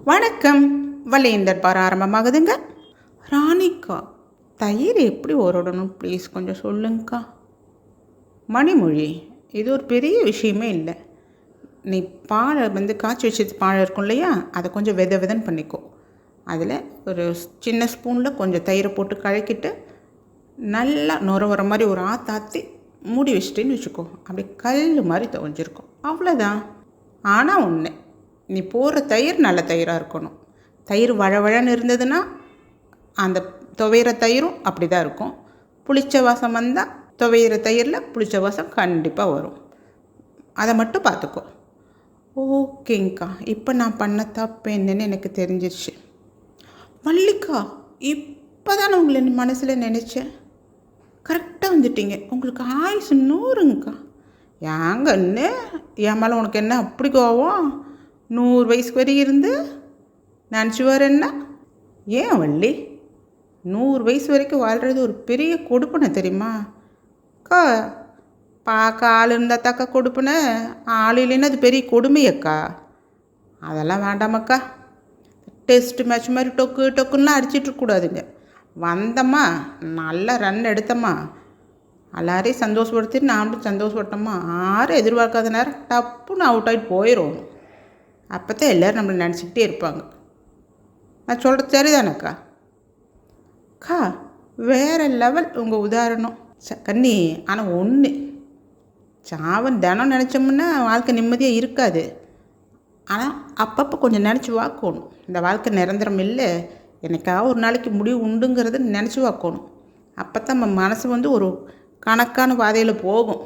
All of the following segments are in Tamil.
வணக்கம். வலேந்தர் பார் ஆரம்பமாகுதுங்க. ராணிக்கா, தயிர் எப்படி ஓரடணும் ப்ளீஸ் கொஞ்சம் சொல்லுங்கக்கா. மணிமொழி, இது ஒரு பெரிய விஷயமே இல்லை. நீ பாலை காய்ச்சி வச்சது பால் இருக்கும் இல்லையா, அதை கொஞ்சம் விதன்னு பண்ணிக்கோ. அதில் ஒரு சின்ன ஸ்பூனில் கொஞ்சம் தயிரை போட்டு கலக்கிட்டு நல்லா நுர வர மாதிரி ஒரு ஆற்றி மூடி வச்சிட்டேன்னு வச்சுக்கோ. அப்படி கல் மாதிரி துவஞ்சிருக்கும். அவ்வளோதான். ஆனால் ஒன்று, நீ போடுற தயிர் நல்ல தயிராக இருக்கணும். தயிர் வழவழன்னு இருந்ததுன்னா அந்த துவையிற தயிரும் அப்படி தான் இருக்கும். புளிச்ச வாசம் வந்தால் துவையிற தயிரில் புளிச்ச வாசம் கண்டிப்பாக வரும். அதை மட்டும் பார்த்துக்கோ. ஓகேங்க்கா, இப்போ நான் பண்ண தப்பு என்னன்னு எனக்கு தெரிஞ்சிருச்சு. மல்லிகா, இப்போ தான் நான் உங்களை மனசில் நினச்சேன். கரெக்டாக வந்துட்டீங்க. உங்களுக்கு ஆயுசு 100ங்கக்கா. ஏங்கன்னு என் மேலே உனக்கு என்ன அப்படி கோவம்? 100 வயசுக்கு வரைக்கும் இருந்து நினச்சி வர என்ன? ஏன் வள்ளி, 100 வயசு வரைக்கும் வாழ்கிறது ஒரு பெரிய கொடுப்பனை தெரியுமா அக்கா? பார்க்க ஆள் இருந்தால் தாக்கா கொடுப்பனை, ஆள் இல்லைன்னா அது பெரிய கொடுமையக்கா. அதெல்லாம் வேண்டாமக்கா. டெஸ்ட் மேட்ச் மாதிரி டொக்கு டொக்குன்னா அடிச்சிட்ருக்கூடாதுங்க. வந்தம்மா, நல்லா ரன் எடுத்தம்மா, எல்லாரையும் சந்தோஷப்படுத்திட்டு நாமளும் சந்தோஷப்பட்டோம்மா, யாரும் எதிர்பார்க்காத நேரம் டப்புன்னு அவுட் ஆகிட்டு போயிடும். அப்போ தான் எல்லோரும் நம்மளை நினச்சிக்கிட்டே இருப்பாங்க. நான் சொல்கிறது சரிதானக்கா? அக்கா, வேறு லெவல் உங்கள் உதாரணம் கண்ணி. ஆனால் ஒன்று, சாவன் தினம் நினச்சோம்னா வாழ்க்கை நிம்மதியாக இருக்காது. ஆனால் அப்பப்போ கொஞ்சம் நினச்சி வாக்கணும். இந்த வாழ்க்கை நிரந்தரம் இல்லை, எனக்காக ஒரு நாளைக்கு முடிவு உண்டுங்கிறத நினச்சி வாக்கணும். அப்போ தான் நம்ம மனசு ஒரு கணக்கான பாதையில் போகும்.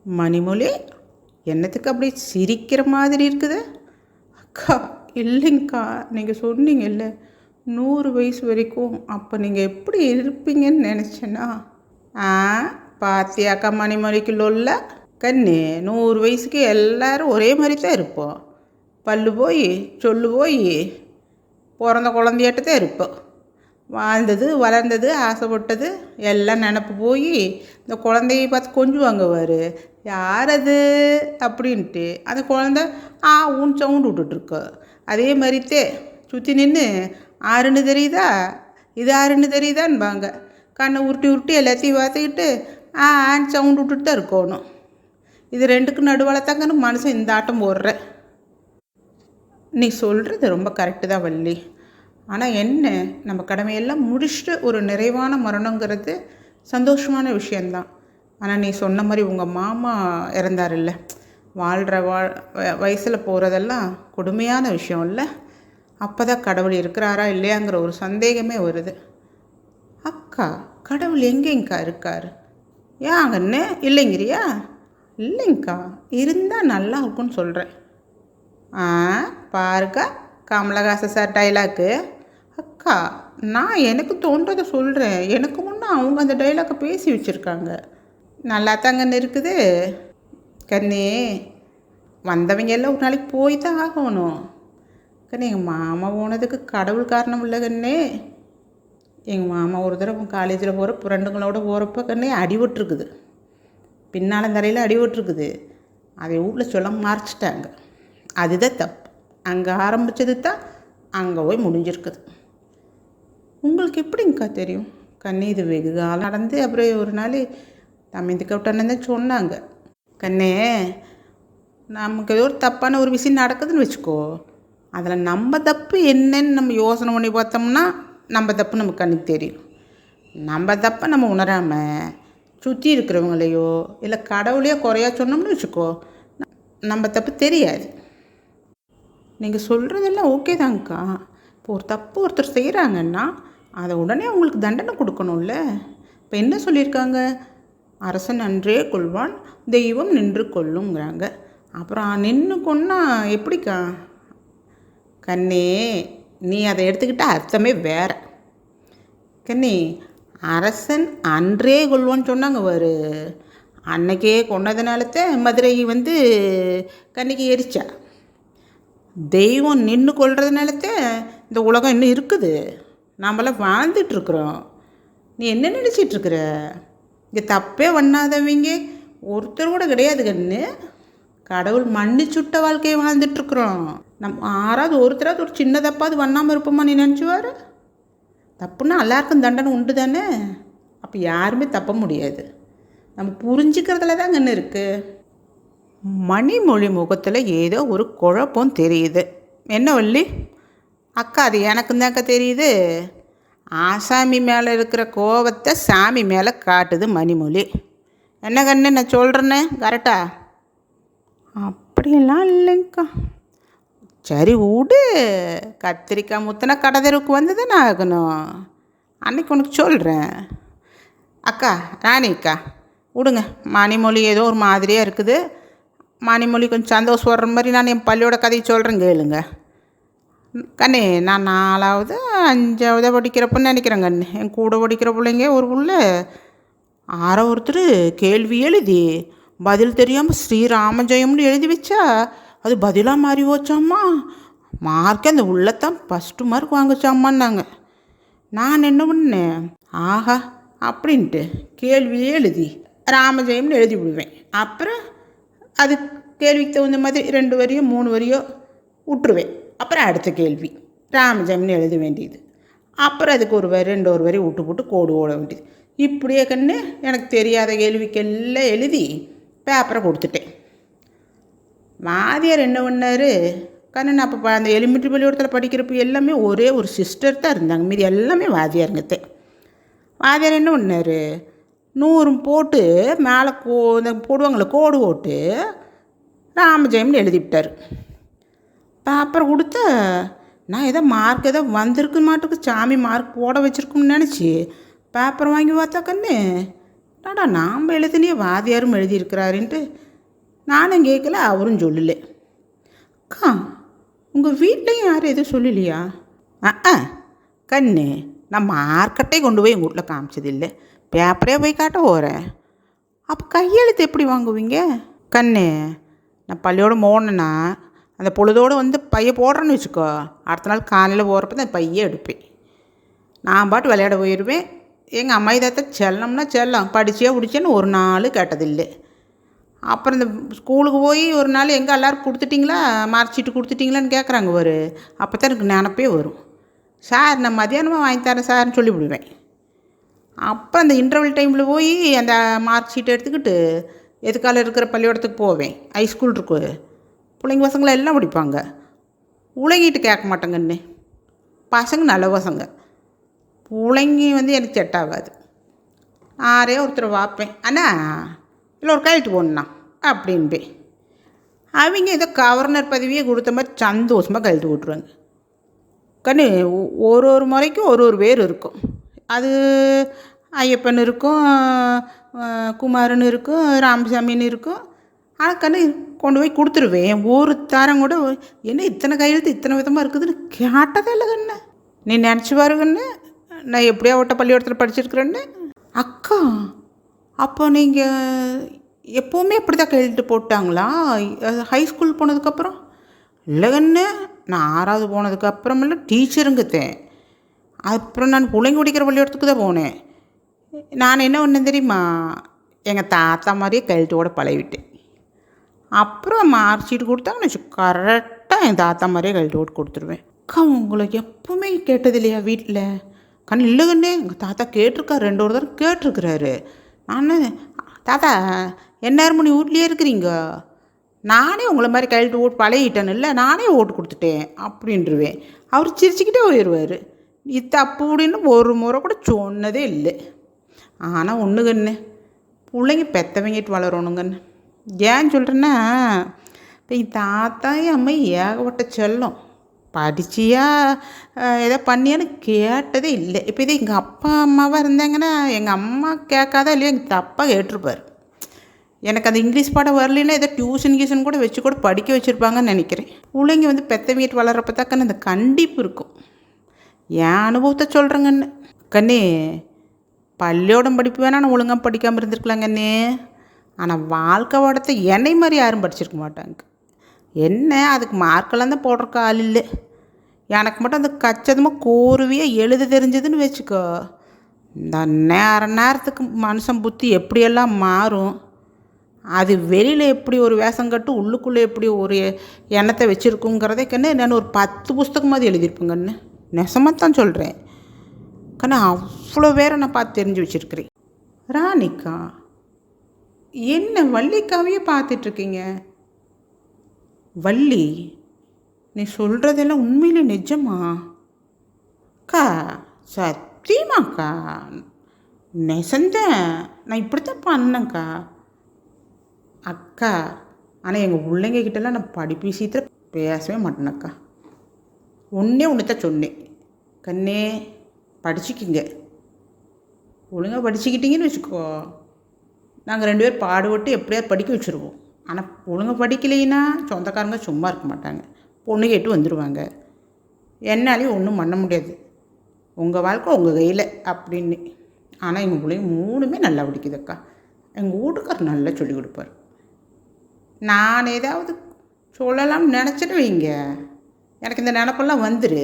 மணிமொழி, என்னத்துக்கு அப்படி சிரிக்கிற மாதிரி இருக்குது? அக்கா, இல்லைங்கக்கா, நீங்கள் சொன்னீங்கல்ல 100 வயசு வரைக்கும், அப்போ நீங்கள் எப்படி இருப்பீங்கன்னு நினச்சேன்னா. பாத்தியாக்கா மணிமொழிக்கு லொல்ல கண்ணு. 100 வயசுக்கு எல்லோரும் ஒரே மாதிரி தான் இருப்போம். பல்லு போய் சொல்லு போய் பிறந்த குழந்தையாட்ட தான் இருப்போம். வாழ்ந்தது வளர்ந்தது ஆசைப்பட்டது எல்லாம் நினப்பு போய் இந்த குழந்தைய பார்த்து கொஞ்சம் வாங்குவார். யார் அது அப்படின்ட்டு அந்த குழந்த ஊன் சவுண்டு விட்டுட்ருக்கோ. அதே மாதிரித்தே சுற்றி நின்று ஆறுன்னு தெரியுதா, இது ஆறுன்னு தெரியுதான்பாங்க. கண்ணை உருட்டி உருட்டி எல்லாத்தையும் பார்த்துக்கிட்டு ஆன் சவுண்டு விட்டுட்டு தான் இருக்கணும். இது ரெண்டுக்கும் நடுவில் தாங்கன்னு மனுஷன் இந்த ஆட்டம் போடுற. நீ சொல்கிறது ரொம்ப கரெக்டு தான் வள்ளி. ஆனால் என்ன, நம்ம கடமையெல்லாம் முடிச்சுட்டு ஒரு நிறைவான மரணங்கிறது சந்தோஷமான விஷயந்தான். ஆனால் நீ சொன்ன மாதிரி உங்கள் மாமா இறந்தாரில்ல, வாழ்கிற வயசில் போகிறதெல்லாம் கொடுமையான விஷயம் இல்லை? அப்போ தான் கடவுள் இருக்கிறாரா இல்லையாங்கிற ஒரு சந்தேகமே வருது. அக்கா, கடவுள் எங்கேங்க்கா இருக்கார்? ஏங்கன்னு இல்லைங்கிறியா? இல்லைங்க்கா, இருந்தால் நல்லா இருக்குன்னு சொல்கிறேன். பாருக்கா கமலஹாசன் சார் டைலாக்கு. அக்கா, நான் எனக்கு தோன்றதை சொல்கிறேன். எனக்கு முன்னே அவங்க அந்த டைலாக்கை பேசி வச்சுருக்காங்க. நல்லா தாங்கன்னு இருக்குது கண்ணே. வந்தவங்க எல்லாம் ஒரு நாளைக்கு போய் தான் ஆகணும் கண்ணே. எங்கள் மாமா போனதுக்கு கடவுள் காரணம் இல்லை கண்ணே. எங்கள் மாமா ஒரு தடவை காலேஜில் போகிற ஃப்ரெண்டுங்களோட போகிறப்ப கண்ணே அடிபட்டுருக்குது. பின்னால் தரையில் அடிபட்டுருக்குது. அதை வீட்டில் சொல்ல மறைச்சிட்டாங்க. அதுதான் தப்பு. அங்கே ஆரம்பித்தது தான் அங்கே போய் முடிஞ்சிருக்குது. உங்களுக்கு எப்படிங்க்கா தெரியும் கண்ணே? இது வெகு காலம் நடந்து அப்புறம் ஒரு நாள் தம்பிந்து கவிட்டானே தான் சொன்னாங்க. கண்ணே, நமக்கு ஏதோ ஒரு தப்பான ஒரு விஷயம் நடக்குதுன்னு வச்சுக்கோ, அதில் நம்ம தப்பு என்னன்னு நம்ம யோசனை பண்ணி பார்த்தோம்னா நம்ம தப்பு நம்ம கண்ணுக்கு தெரியும். நம்ம தப்பை நம்ம உணராமல் சுற்றி இருக்கிறவங்களையோ இல்லை கடவுளையோ குறையா சொன்னோம்னு வச்சுக்கோ, நம்ம தப்பு தெரியாது. நீங்கள் சொல்கிறதெல்லாம் ஓகே தாங்க்கா. இப்போ ஒரு தப்பு ஒருத்தர் செய்கிறாங்கன்னா அதை உடனே அவங்களுக்கு தண்டனை கொடுக்கணும்ல. இப்போ என்ன சொல்லியிருக்காங்க? அரசன் அன்றே கொள்வான், தெய்வம் நின்று கொள்ளுங்கிறாங்க. அப்புறம் நின்று கொன்னா எப்படிக்கா? கண்ணே, நீ அதை எடுத்துக்கிட்ட அர்த்தமே வேற கண்ணே. அரசன் அன்றே கொள்வான்னு சொன்னாங்க பாரு. அன்னைக்கே கொன்னதுனாலத்தான் மதுரை கண்ணிக்கு எரிச்சா. தெய்வம் நின்று கொள்றதுனாலத்தான் இந்த உலகம் இன்னும் இருக்குது. நாமெல்லாம் வாழ்ந்துட்டுருக்குறோம். நீ என்ன நினச்சிட்ருக்குற? இங்கே தப்பே பண்ணாதவங்க ஒருத்தர் கூட கிடையாது கண்ணு. கடவுள் மன்னிச்சுட்ட வாழ்க்கையை வாழ்ந்துட்டுருக்குறோம். நம்ம ஆறாவது ஒருத்தராவது ஒரு சின்ன தப்பாவது பண்ணாமல் இருப்போமா நீ நினச்சிவாரு? தப்புன்னா எல்லாருக்கும் தண்டனை உண்டு தானே. அப்போ யாருமே தப்ப முடியாது. நம்ம புரிஞ்சுக்கிறதுல தாங்க என்ன இருக்குது. மணிமொழி முகத்தில் ஏதோ ஒரு குழப்பம் தெரியுது. என்ன வள்ளி? அக்கா அது எனக்கும் தான்க்கா தெரியுது. ஆசாமி மேலே இருக்கிற கோபத்தை சாமி மேலே காட்டுது மணிமொழி. என்ன கண்ணு நான் சொல்கிறேன்னு கரெக்டா? அப்படியெல்லாம் இல்லைங்க்கா. சரி விடு, கத்திரிக்காய் முத்தினா கடை தெருவுக்கு வந்து தானே ஆகணும். அன்னைக்கு உனக்கு சொல்கிறேன். அக்கா ராணிக்கா விடுங்க, மணிமொழி ஏதோ ஒரு மாதிரியாக இருக்குது. மணிமொழி கொஞ்சம் சந்தோஷம் வர்ற மாதிரி நான் என் பள்ளியோட கதையை சொல்கிறேன் கேளுங்க. கண்ணே, நான் 4வது 5வது படிக்கிறப்பன்னு நினைக்கிறேன் கண்ணு. என் கூட படிக்கிற பிள்ளைங்க ஒரு புள்ள ஆரோ ஒருத்தர் கேள்வி எழுதி பதில் தெரியாமல் ஸ்ரீராமஜெயம்னு எழுதி வச்சா அது பதிலாக மாறி போச்சாம்மா. மார்க்கே அந்த உள்ளத்தான் ஃபஸ்ட்டு மார்க் வாங்கிச்சாம்மான்னாங்க. நான் என்ன பண்ணேன், ஆஹா அப்படின்ட்டு கேள்வியே எழுதி ராமஜெயம்னு எழுதி விடுவேன். அப்புறம் அது கேள்விக்கு தகுந்த மாதிரி 2 வரியோ 3 வரியோ விட்டுருவேன். அப்புறம் அடுத்த கேள்வி ராமஜெயம்னு எழுத வேண்டியது. அப்புறம் அதுக்கு ஒரு வரி 2 வரி விட்டு போட்டு கோடு ஓட வேண்டியது. இப்படியே கண்ணு எனக்கு தெரியாத கேள்விக்கெல்லாம் எழுதி பேப்பரை கொடுத்துட்டேன். வாத்தியார் என்ன பண்ணார் கண்ணு, நான் அப்போ அந்த எலிமெண்ட்ரி பள்ளிக்கூடத்தில் படிக்கிறப்ப எல்லாமே ஒரே ஒரு சிஸ்டர் தான் இருந்தாங்க, மீதி எல்லாமே வாத்தியாருங்கத்தே. வாத்தியார் என்ன பண்ணார், 100 போட்டு மேலே இந்த போடுவாங்களே கோடு ஓட்டு ராமஜெயம்னு எழுதிவிட்டார். பேப்பர் கொடுத்தா நான் ஏதோ மார்க் ஏதோ வந்திருக்கு மாட்டுக்கு, சாமி மார்க் போட வச்சுருக்குன்னு நினச்சி பேப்பர் வாங்கி பார்த்தா கண்ணு, டாடா நாம் எழுதினே வாத்தியாரும் எழுதியிருக்கிறாருன்ட்டு நானும் கேட்கல, அவரும் சொல்லலை. அக்கா உங்கள் வீட்லையும் யாரும் எதுவும் சொல்லலையா? கண்ணு, நான் மார்க்கெட்டே கொண்டு போய் எங்கள் வீட்டில் காமிச்சதில்லை, பேப்பரே போய் காட்ட போகிறேன். அப்போ கையெழுத்து எப்படி வாங்குவீங்க? கண்ணு, நான் பள்ளியோடு போனேன்னா அந்த பொழுதோடு வந்து பையை போடுறேன்னு வச்சுக்கோ, அடுத்த நாள் காலையில் போகிறப்ப தான் பையை எடுப்பேன். நான் பாட்டு விளையாட போயிடுவேன். எங்கள் அம்மா இதை செல்லம்னா செல்லம், படிச்சியா பிடிச்சேன்னு ஒரு நாள் கேட்டதில்லை. அப்புறம் இந்த ஸ்கூலுக்கு போய் ஒரு நாள் எங்கே எல்லோரும் கொடுத்துட்டிங்களா, மார்க் ஷீட்டு கொடுத்துட்டிங்களான்னு கேட்குறாங்க ஒரு. அப்போ தான் எனக்கு நினப்பே வரும், சார் நான் மத்தியானமாக வாங்கி தரேன் சார்னு சொல்லிவிடுவேன். அப்போ அந்த இன்டர்வல் டைமில் போய் அந்த மார்க் ஷீட்டை எடுத்துக்கிட்டு எதுக்கால இருக்கிற பள்ளிக்கூடத்துக்கு போவேன். ஹைஸ்கூல் இருக்கு, பிள்ளைங்க பசங்களை எல்லாம் படிப்பாங்க. பிள்ளைங்கிட்டு கேட்க மாட்டேங்கன்னு, பசங்க நல்ல பசங்க, பிள்ளைங்க வந்து எனக்கு செட் ஆகாது. ஆரே ஒருத்தரை பார்ப்பேன், அண்ணா இல்லை ஒரு கைட்டு போடணுண்ணா அப்படின்பே. அவங்க ஏதோ கவர்னர் பதவியே கொடுத்த மாதிரி சந்தோஷமாக கழட்டி விட்ருவாங்க. கண்ணு ஒரு முறைக்கும் ஒரு பேர் இருக்கும். அது ஐயப்பன் இருக்கும், குமாரன் இருக்கும், ராமசாமின்னு இருக்கும். ஆனால் கண்ணு கொண்டு போய் கொடுத்துருவேன். ஒரு தாரம் கூட என்ன இத்தனை கையெழுத்து இத்தனை விதமாக இருக்குதுன்னு கேட்டதே இல்லை கண்ணு. நீ நினச்சி பாரு கண்ணு, நான் எப்படியா ஓட்ட பள்ளிக்கூடத்தில் படிச்சிருக்கிறேன்னு. அக்கா அப்போ நீங்கள் எப்போவுமே அப்படி தான் கையெழுத்து போட்டாங்களா ஹைஸ்கூல் போனதுக்கப்புறம்? இல்லை கண்ணு, நான் 6வது போனதுக்கப்புறமெல்லாம் டீச்சருங்கத்தேன். அப்புறம் நான் பிள்ளைங்க படிக்கிற பள்ளிக்கூடத்துக்கு தான் போனேன். நான் என்ன பண்ணேன் தெரியுமா, எங்கள் தாத்தா மாதிரியே கையெழுத்தோட பழகிவிட்டேன். அப்புறம் மார்க் ஷீட் கொடுத்தாங்கன்னு வச்சு கரெக்டாக என் தாத்தா மாதிரியே கையெழுத்து ஓட்டு கொடுத்துருவேன். அக்கா உங்களுக்கு எப்பவுமே கேட்டது இல்லையா வீட்டில்? கண்ணு இல்லை கண்ணே, எங்கள் தாத்தா கேட்டிருக்காரு, 2 ஒரு தடவை கேட்டிருக்கிறாரு. நான் தாத்தா எந்நேரமும் நீ வீட்லேயே இருக்கிறீங்க, நானே உங்களை மாதிரி கையெழுத்து ஓட்டு பழகிட்டேன்னு இல்லை, நானே ஓட்டு கொடுத்துட்டேன் அப்படின்ட்டுருவேன். அவர் சிரிச்சுக்கிட்டே போயிடுவார். நீ தப்பு அப்படின்னு ஒரு முறை கூட சொன்னதே இல்லை. ஆனால் ஒன்று கண்ணு, பிள்ளைங்க பெற்றவங்கிட்டு வளரணுங்கன்னு. ஏன்னு சொல்கிறேன்னா, இப்போ என் தாத்தா என் அம்மா ஏகப்பட்ட செல்லம், படிச்சியா எதோ பண்ணியான்னு கேட்டதே இல்லை. இப்போ இதே எங்கள் அப்பா அம்மாவாக இருந்தாங்கன்னா எங்கள் அம்மா கேட்காதா இல்லையா எங்கள் தப்பாக கேட்டிருப்பார். எனக்கு அந்த இங்கிலீஷ் பாடம் வரலைன்னா ஏதோ டியூஷன் கூட வச்சு கூட படிக்க வச்சுருப்பாங்கன்னு நினைக்கிறேன். பிள்ளைங்க வந்து பெற்ற வீட்டு வளர்கிறப்ப தாக்கன்னு அந்த கண்டிப்பு இருக்கும். என் அனுபவத்தை சொல்கிறேங்கண்ணு. கண்ணே, பள்ளியோடம் படிப்பு வேணால் நான் ஒழுங்காக படிக்காமல் இருந்திருக்கலாம் கண்ணே. ஆனால் வாழ்க்கை ஓடத்தை என்னை மாதிரி யாரும் படிச்சிருக்க மாட்டாங்க. என்ன அதுக்கு மார்க்கெல்லாம் தான் போடுறக்கு ஆள் இல்லை. எனக்கு மட்டும் அந்த கச்சிதமாக கோருவியாக எழுத தெரிஞ்சதுன்னு வச்சுக்கோ, இந்த நேரத்துக்கு மனுஷன் புத்தி எப்படியெல்லாம் மாறும். அது வெளியில் எப்படி ஒரு வேஷம் கட்டு உள்ளுக்குள்ளே எப்படி ஒரு எண்ணத்தை வச்சுருக்குங்கிறதே கண்ணு நான் ஒரு 10 புஸ்தகமாவது எழுதியிருப்பேங்கண்ணு. நெசமாக தான் சொல்கிறேன் கண்ணு. அவ்வளோ வேற நான் பார்த்து தெரிஞ்சு வச்சுருக்கிறேன். ராணிக்கா, என்ன வள்ளிக்காவையே பார்த்துட்ருக்கீங்க? வள்ளி, நீ சொல்கிறதெல்லாம் உண்மையிலே நிஜமா? அக்கா, சத்தியமாக்கா, நெசந்தேன். நான் இப்படித்தான் பண்ணேங்க்கா. அக்கா, ஆனால் எங்கள் பிள்ளைங்க கிட்டலாம் நான் படிப்பு விஷயத்தில் பேசவே மாட்டேனக்கா. ஒன்று தான் சொன்னேன், கண்ணே படிச்சுக்கிங்க, ஒழுங்காக படிச்சுக்கிட்டீங்கன்னு வச்சுக்கோ, நாங்கள் 2 பேர் பாடுபட்டு எப்படியாவது படிக்க வச்சுருவோம். ஆனால் ஒழுங்காக படிக்கலைன்னா சொந்தக்காரங்க சும்மா இருக்க மாட்டாங்க, பொண்ணு கேட்டு வந்துடுவாங்க. என்னாலையும் ஒன்றும் பண்ண முடியாது, உங்கள் வாழ்க்கை உங்கள் கையில் அப்படின்னு. ஆனால் எங்கள் பிள்ளைங்க 3மே நல்லா படிக்குதுக்கா. எங்கள் வீட்டுக்காரர் நல்லா சொல்லிக் கொடுப்பார். நான் ஏதாவது சொல்லலாம்னு நினச்சிட்டு வைங்க, எனக்கு இந்த நினப்பெல்லாம் வந்துடு,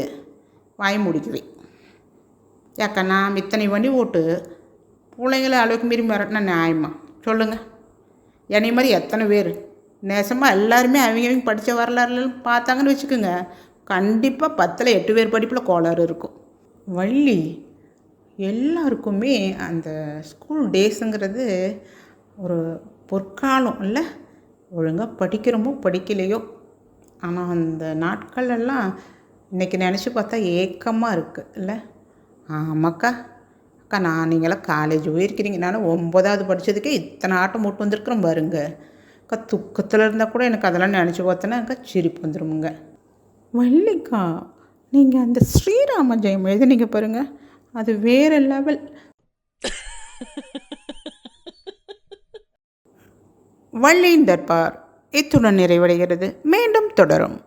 வாய் முடிக்குவேன். ஏக்கா, நான் இத்தனை வண்டி ஓட்டு பிள்ளைங்கள அளவுக்கு மீறி மிரட்டினா நியாயமா சொல்லுங்கள்? என்னை மாதிரி எத்தனை பேர் நேசமாக எல்லாருமே அவங்க படித்த வரலாறுலாம் பார்த்தாங்கன்னு வச்சுக்கோங்க, கண்டிப்பாக 10ல் 8 பேர் படிப்பில் கோளாறு இருக்கும். வள்ளி, எல்லாருக்குமே அந்த ஸ்கூல் டேஸுங்கிறது ஒரு பொற்காலம் இல்லை? ஒழுங்காக படிக்கிறோமோ படிக்கலையோ, ஆனால் அந்த நாட்களெல்லாம் இன்றைக்கி நினச்சி பார்த்தா ஏக்கமாக இருக்குது இல்லை? ஆமாக்கா. அக்கா, நீங்களாம் காலேஜ் போயிருக்கிறீங்க, நானும் 9வது படித்ததுக்கே இத்தனை ஆட்டம் போட்டு வந்திருக்கிறேன் பாருங்க. அக்கா, துக்கத்தில் இருந்தால் கூட எனக்கு அதெல்லாம் நினச்சி பார்த்தேன்னா அக்கா சிரிப்பு வந்துடுமுங்க. வள்ளிக்கா, நீங்கள் அந்த ஸ்ரீராம ஜெயம் எழுதுனீங்க பாருங்கள், அது வேறு லெவல். வள்ளியின் தர்பார் இத்துடன் நிறைவடைகிறது. மீண்டும் தொடரும்.